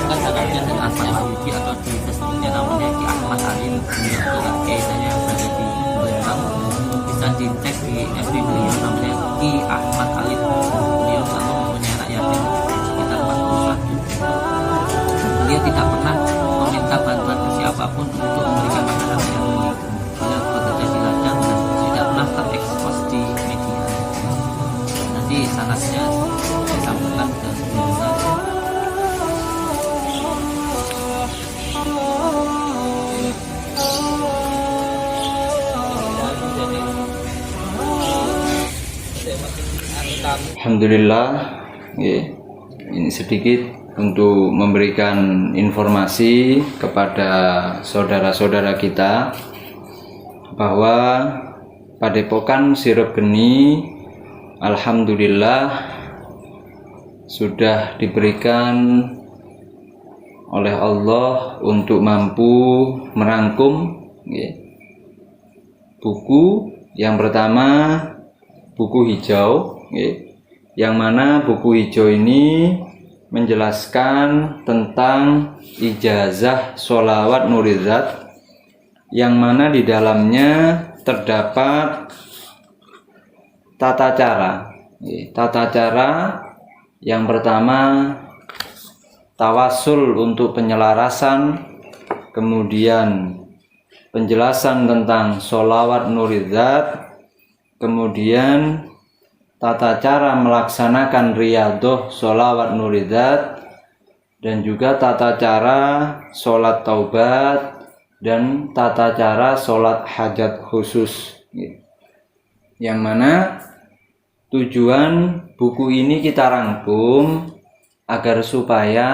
kan sanatnya dan Ahmad Wahyudi atau disebutnya namanya Ki Ahmad Alim. Beliau adalah kiai saya yang berada di Lembang. Bisa dicek di FB beliau namanya Ki Ahmad Alim. Beliau selalu mempunyai anak yatim sekitar 41. Beliau tidak pernah meminta bantuan ke siapapun untuk memberikan makan anak yatim ini. Beliau bekerja di ladang dan tidak pernah terekspos di media. Nanti sanatnya saya sampaikan ke beliau. Alhamdulillah, ini sedikit untuk memberikan informasi kepada saudara-saudara kita bahwa Padepokan Sirep Geni alhamdulillah sudah diberikan oleh Allah untuk mampu merangkum buku yang pertama, buku hijau, yang mana buku hijau ini menjelaskan tentang ijazah sholawat nurizat, yang mana di dalamnya terdapat tata cara. Yang pertama, tawasul untuk penyelarasan, kemudian penjelasan tentang sholawat nurizat, kemudian tata cara melaksanakan riyadhah sholawat nurizat, dan juga tata cara sholat taubat dan tata cara sholat hajat khusus. Yang mana tujuan buku ini kita rangkum agar supaya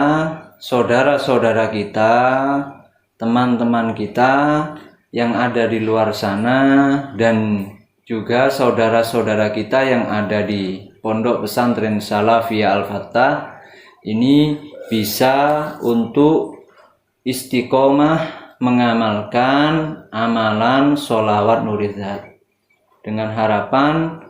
saudara-saudara kita, teman-teman kita yang ada di luar sana, dan juga saudara-saudara kita yang ada di Pondok Pesantren Salafiyah Al-Fattah ini bisa untuk istiqomah mengamalkan amalan sholawat nurizat, dengan harapan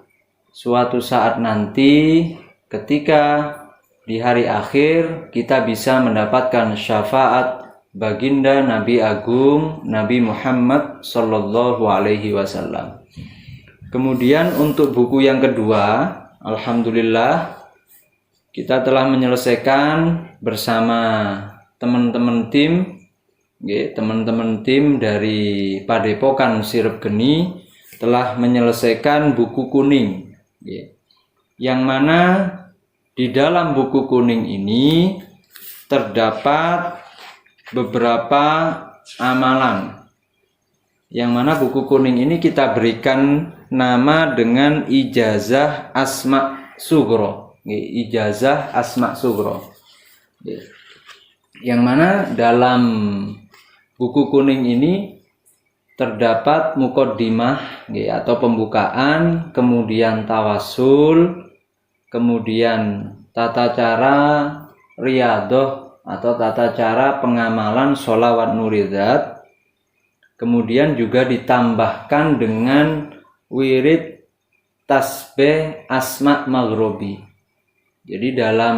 suatu saat nanti ketika di hari akhir kita bisa mendapatkan syafaat baginda Nabi Agung Nabi Muhammad Sallallahu Alaihi Wasallam. Kemudian untuk buku yang kedua, alhamdulillah kita telah menyelesaikan bersama teman-teman tim dari Padepokan Sirep Geni telah menyelesaikan buku kuning, yang mana di dalam buku kuning ini terdapat beberapa amalan, yang mana buku kuning ini kita berikan nama dengan ijazah asma sugro, ijazah asma sugro, yang mana dalam buku kuning ini terdapat muqaddimah atau pembukaan, kemudian tawasul, kemudian tata cara riyadhah atau tata cara pengamalan sholawat nurizat, kemudian juga ditambahkan dengan wirid tasbih asma maghrobi. Jadi dalam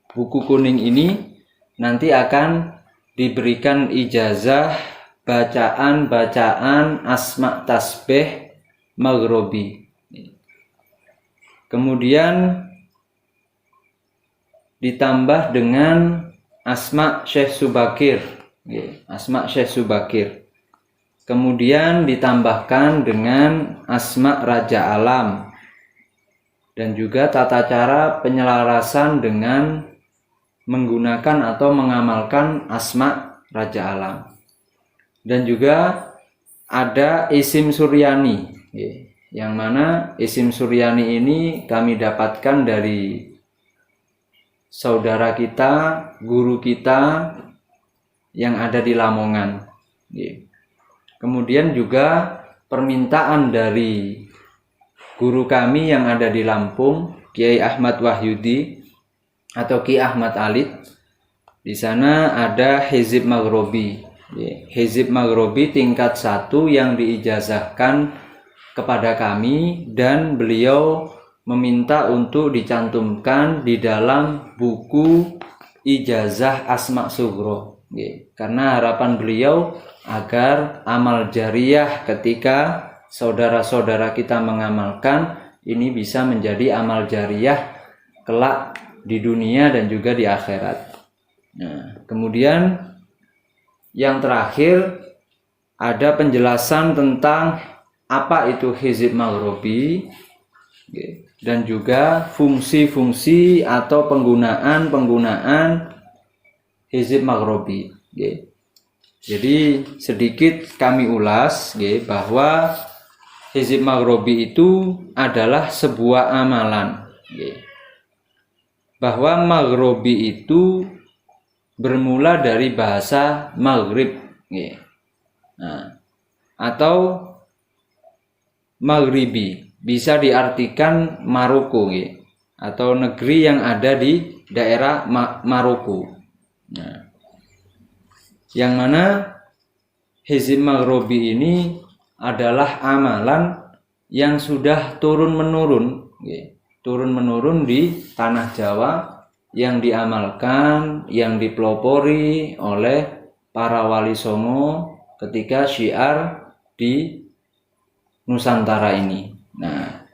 buku kuning ini nanti akan diberikan ijazah bacaan asma tasbih maghrobi. Kemudian ditambah dengan asma Syekh Subakir, asma Syekh Subakir. Kemudian ditambahkan dengan asma Raja Alam, dan juga tata cara penyelarasan dengan menggunakan atau mengamalkan asma Raja Alam. Dan juga ada isim Suryani, yang mana isim Suryani ini kami dapatkan dari saudara kita, guru kita yang ada di Lamongan. Kemudian juga permintaan dari guru kami yang ada di Lampung, Kiai Ahmad Wahyudi atau Ki Ahmad Alid. Di sana ada hizib maghrobi, hizib maghrobi tingkat 1 yang diijazahkan kepada kami, dan beliau meminta untuk dicantumkan di dalam buku ijazah Asma Sugro. Karena harapan beliau agar amal jariah ketika saudara-saudara kita mengamalkan ini bisa menjadi amal jariah kelak di dunia dan juga di akhirat. Nah, kemudian yang terakhir ada penjelasan tentang apa itu hizib maghrobi dan juga fungsi-fungsi atau penggunaan hizib maghrobi. Jadi sedikit kami ulas bahwa hizib maghrobi itu adalah sebuah amalan. Bahwa maghrobi itu bermula dari bahasa maghrib, nah, atau maghribi, bisa diartikan Maroko, atau negeri yang ada di daerah Maroko. Nah, yang mana hizib maghrobi ini adalah amalan yang sudah turun menurun di tanah Jawa, yang diamalkan, yang dipelopori oleh para wali songo ketika syiar di Nusantara ini. Nah,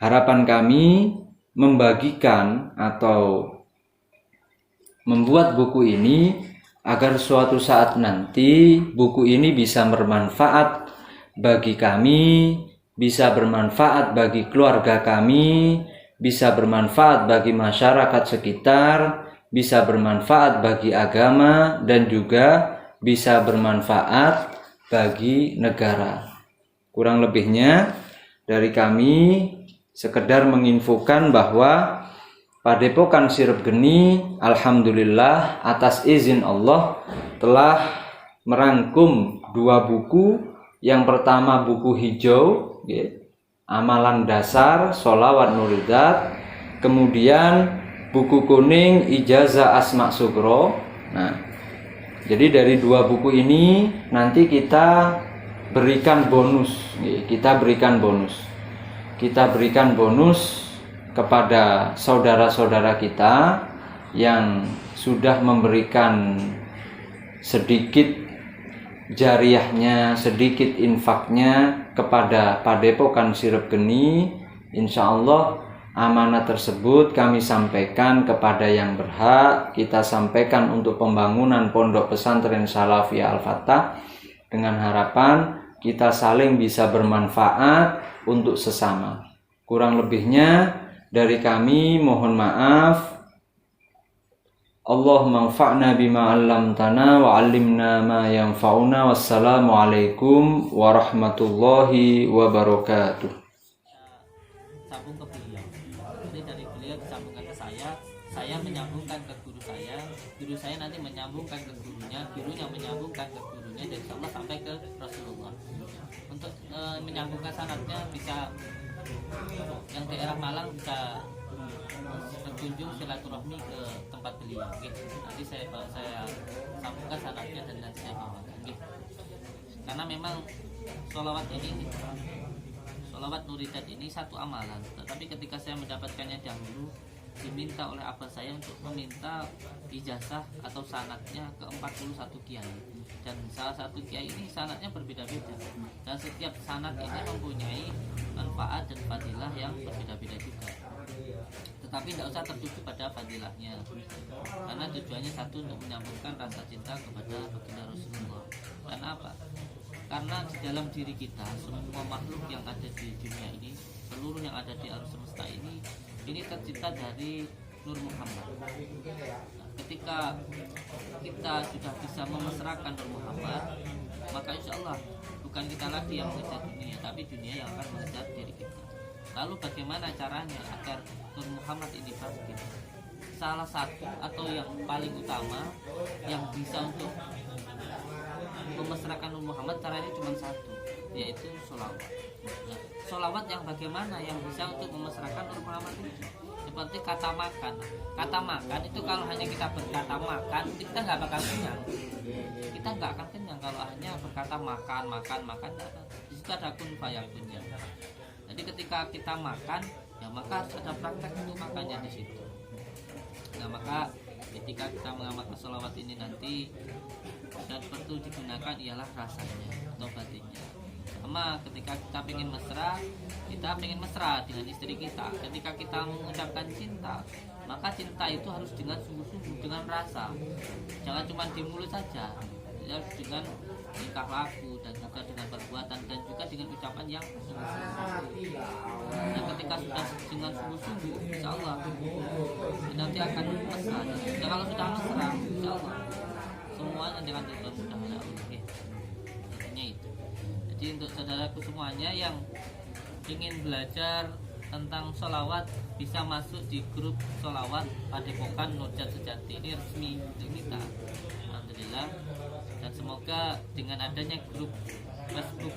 harapan kami membagikan atau membuat buku ini agar suatu saat nanti buku ini bisa bermanfaat bagi kami, bisa bermanfaat bagi keluarga kami, bisa bermanfaat bagi masyarakat sekitar, bisa bermanfaat bagi agama, dan juga bisa bermanfaat bagi negara. Kurang lebihnya dari kami sekedar menginfokan bahwa Padepokan Sirep Geni alhamdulillah atas izin Allah telah merangkum 2 buku. Yang pertama buku hijau, amalan dasar sholawat nuridat. Kemudian buku kuning ijazah Asma Sugro. Nah, jadi dari 2 buku ini nanti kita berikan bonus. Kita berikan bonus kepada saudara-saudara kita yang sudah memberikan sedikit jariahnya, sedikit infaknya kepada Padepokan Sirep Geni. Insya Allah amanah tersebut kami sampaikan kepada yang berhak. Kita sampaikan untuk pembangunan Pondok Pesantren Salafiyah Al-Fatah, dengan harapan kita saling bisa bermanfaat untuk sesama. Kurang lebihnya dari kami mohon maaf. Allahumma anfa'na bima 'allamtana wa 'allimna ma yanfa'una. Wassalamualaikum warahmatullahi wabarakatuh. Sambung ke beliau. Jadi dari beliau disambungkan ke saya menyambungkan ke guru saya nanti menyambungkan ke gurunya menyambungkan ke gurunya, dan insya Allah sampai ke Rasulullah. Untuk menyambungkan sanadnya bisa yang daerah Malang bisa berkunjung silaturahmi ke tempat beliau. Nanti saya sambungkan sanadnya dan nanti saya bawakan. Karena memang sholawat nuridat ini satu amalan, tetapi ketika saya mendapatkannya dahulu diminta oleh abah saya untuk meminta ijazah atau sanadnya ke 41 kiai, dan salah satu kiai ini sanadnya berbeda-beda, dan setiap sanad ini mempunyai manfaat dan fadilah yang berbeda-beda juga. Tetapi tidak usah tertuju pada fadilahnya, karena tujuannya satu, untuk menyambungkan rasa cinta kepada baginda Rasulullah. Karena apa? Karena di dalam diri kita, semua makhluk yang ada di dunia ini, seluruh yang ada di alam semesta ini tercipta dari Nur Muhammad. Ketika kita sudah bisa memesrakan Nur Muhammad, maka insya Allah bukan kita lagi yang mengejar dunia, tapi dunia yang akan mengejar diri kita. Lalu bagaimana caranya agar Nur Muhammad ini bangkit? Salah satu atau yang paling utama yang bisa untuk memesrakan Nur Muhammad, caranya cuma satu, yaitu sholawat. Nah, sholawat yang bagaimana yang bisa untuk memesrakan Nur Muhammad itu? Seperti kata makan. Kata makan itu kalau hanya kita berkata makan, kita nggak bakal kenyang. Kita nggak akan kenyang kalau hanya berkata makan. Di situ ada kun fayakunnya. Jadi ketika kita makan, ya maka harus ada praktek untuk makannya di situ. Nah, maka ketika kita mengamalkan sholawat ini nanti dan perlu digunakan ialah rasanya atau batinnya. Sama ketika kita pengen mesra dengan istri kita. Ketika kita mengucapkan cinta, maka cinta itu harus dengan sungguh-sungguh, dengan rasa. Jangan cuma di mulut saja, harus dengan tingkah laku dan juga dengan perbuatan dan juga dengan ucapan yang sungguh-sungguh. Nah, ketika sudah dengan sungguh-sungguh, insya Allah nanti akan mesra. Dan kalau sudah mesra, insya Allah semuanya dengan tujuan sudah ada. Oke, intinya itu. Jadi untuk saudaraku semuanya yang ingin belajar tentang sholawat bisa masuk di grup sholawat Padepokan Nurjat Sejati. Ini resmi untuk kita, alhamdulillah. Dan semoga dengan adanya grup Facebook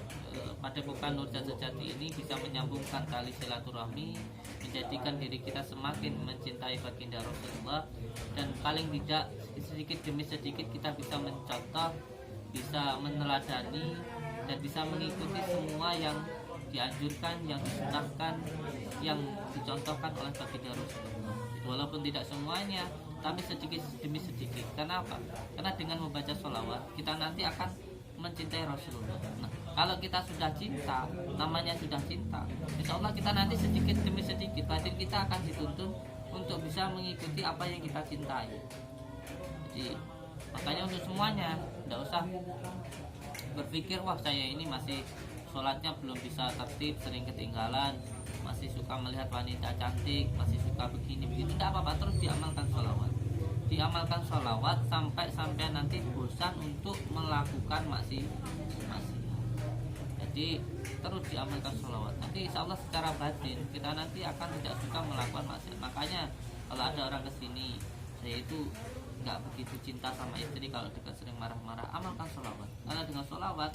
Padepokan Nurjat Sejati ini bisa menyambungkan tali silaturahmi, menjadikan diri kita semakin mencintai baginda Rasulullah, dan paling tidak sedikit demi sedikit kita bisa mencontoh, bisa meneladani, dan bisa mengikuti semua yang dianjurkan, yang disunahkan, yang dicontohkan oleh baginda Rasulullah. Walaupun tidak semuanya, tapi sedikit demi sedikit. Karena apa? Karena dengan membaca sholawat kita nanti akan mencintai Rasulullah. Nah, kalau kita sudah cinta, namanya sudah cinta, insya Allah kita nanti sedikit demi sedikit batin kita akan dituntun untuk bisa mengikuti apa yang kita cintai. Jadi makanya untuk semuanya tidak usah berpikir wah saya ini masih sholatnya belum bisa tertib, sering ketinggalan, masih suka melihat wanita cantik, masih suka begini begitu. Tidak apa-apa, terus diamalkan sholawat. Diamalkan sholawat sampai nanti bosan untuk melakukan maksiat. Jadi terus diamalkan sholawat. Nanti insya Allah secara batin kita nanti akan tidak suka melakukan maksiat. Makanya kalau ada orang kesini, saya itu nggak begitu cinta sama istri, kalau dekat sering marah-marah, amalkan sholawat. Karena dengan sholawat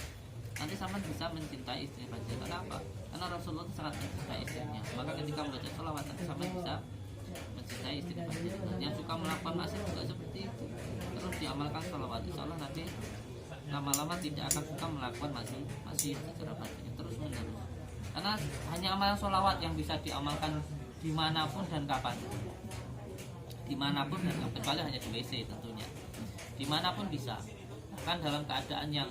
nanti sama bisa mencintai istri saja. Kenapa? Karena Rasulullah sangat mencintai istrinya. Maka ketika membaca sholawat nanti sama bisa mencintai istri saja. Yang suka melakukan maksiat juga seperti itu. Terus diamalkan sholawat, insya Allah nanti lama-lama tidak akan suka melakukan maksiat secara batin terus menerus. Karena hanya amalan sholawat yang bisa diamalkan dimanapun dan kapan. Dimanapun dan kecuali hanya di WC tentunya. Dimanapun bisa. Bahkan dalam keadaan yang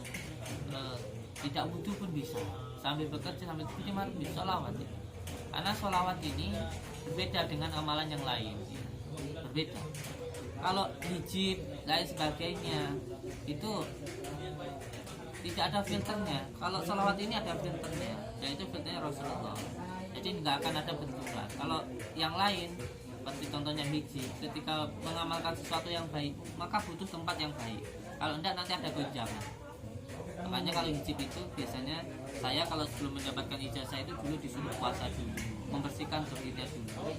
tidak wudhu pun bisa, sambil bekerja, sambil dimanapun bisa sholawat. Karena sholawat ini berbeda dengan amalan yang lain, berbeda. Kalau hijab lain sebagainya itu tidak ada filternya. Kalau sholawat ini ada filternya, yaitu filternya Rasulullah. Jadi nggak akan ada benturan. Kalau yang lain seperti contohnya hijab, ketika mengamalkan sesuatu yang baik maka butuh tempat yang baik. Kalau enggak nanti ada gonjangan. Makanya kalau hijab itu biasanya saya kalau sebelum mendapatkan ijazah itu dulu disuruh puasa dulu, membersihkan zahirnya dulu.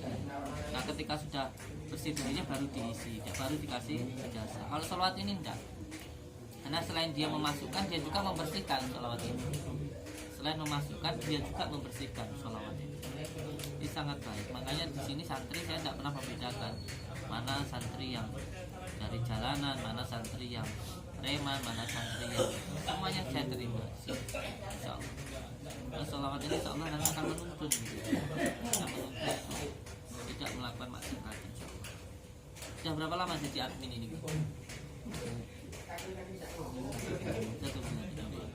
Nah ketika sudah bersih zahirnya baru diisi, baru dikasih ijazah. Kalau sholawat ini enggak, karena selain dia memasukkan, dia juga membersihkan sholawat ini. Selain memasukkan, dia juga membersihkan sholawat ini. Ini sangat baik. Makanya di sini santri saya tidak pernah membedakan mana santri yang dari jalanan, mana santri yang preman, mana santri yang semuanya saya terima. Insya Allah. Nah, sholawat ini insya Allah nanti akan menuntun, tidak melakukan maksiat. Insya Allah. Sudah berapa lama jadi admin ini?